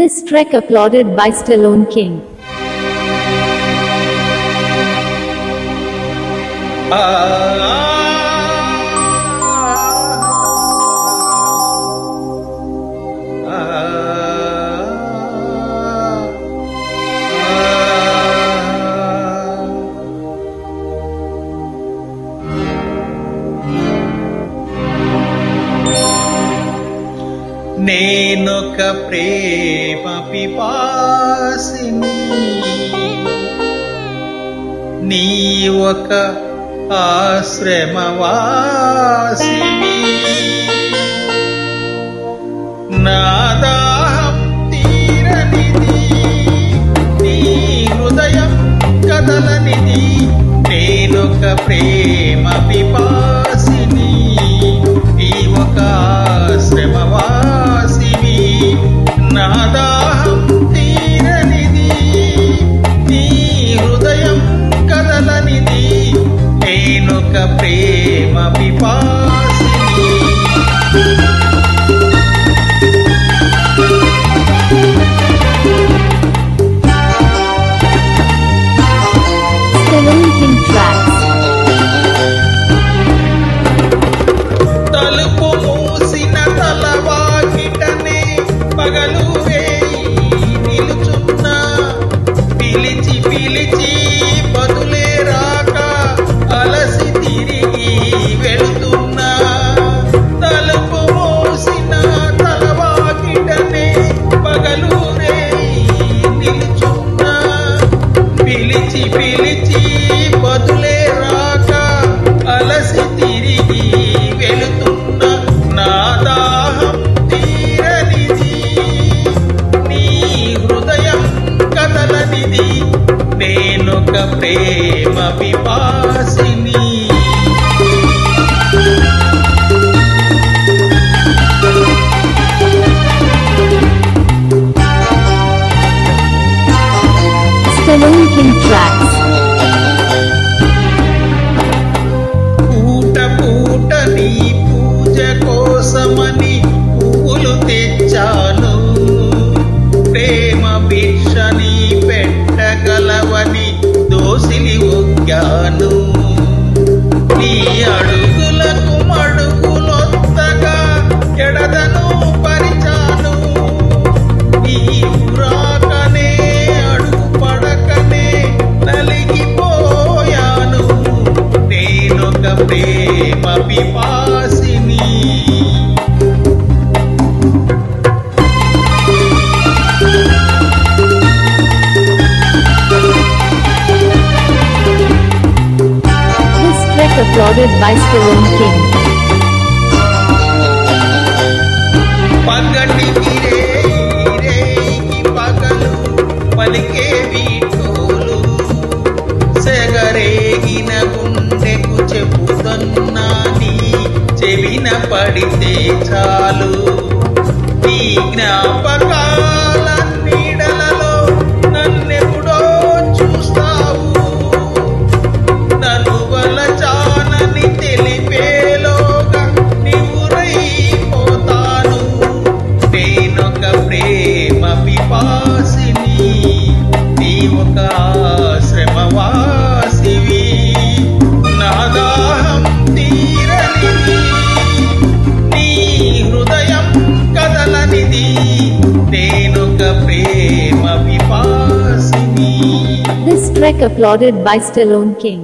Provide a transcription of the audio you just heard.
This trek applauded by Stallone King. నేనొక ప్రేమ పిపాసిని, నీ ఒక ఆశ్రమవాసిని. నా దాహం తీరనిది, నీ హృదయం కదలనిది. నేనొక ప్రేమ పిపాసిని, ఈ ఒక ఆశ్రమవాసిని. నా దాహం తీరనిది, నీ హృదయం కదలనిది. నేనొక ప్రేమ పిపాసిని. Stallone King tracks. తలుపు మూసిన తలవాకిటనే పగలు వేయి నిలుచున్నా, పిలిచి పిలిచి బదులే రాక అలసి తిరిగి వెళుతున్నా. తలుపు మూసిన తలవాకిటనే పగలు వేయి నిలుచున్నా, పిలిచి పిలిచి బదులే రాక అలసి తిరిగి వెళుతున్న. నా దాహం తీరనిది, నీ హృదయం కదలనిది. నేనొక ప్రేమ పిపాసిని. Stallone King tracks. పూట పూట నీ పూజ కోసమని పువ్వులు తెచ్చాను. ప్రేమ భిక్షని పెట్టగలవని దోసిలి ఒగ్గాను. నీ అడుగులకు మడుగులొత్తగా ఎడదను పరిచాను. నీ రాకనే అడుగు పడకనే నలిగిపోయాను. నేనొక ప్రేమ పిపాసిని. This trek applauded by Stallone King. పగటికి రేయికి పగలు పలికే వీటోలు, సెగరేగిన గుండెకు చెబుతున్నా నీ చెవిన పడితే చాలు. నీ జ్ఞాపకాల నీడలలో నన్నెప్పుడో చూస్తావు. నన్ను వలచానని తెలిపేలోగా నివురైపోతాను. నేనొక ప్రేమ పిపాసిని, నీ ఒక ఆశ్రమవాసివి. నా దాహం తీరనిది, నీ హృదయం కదలనిది. నేనొక ప్రేమ పిపాసిని. This trek applauded by Stallone King.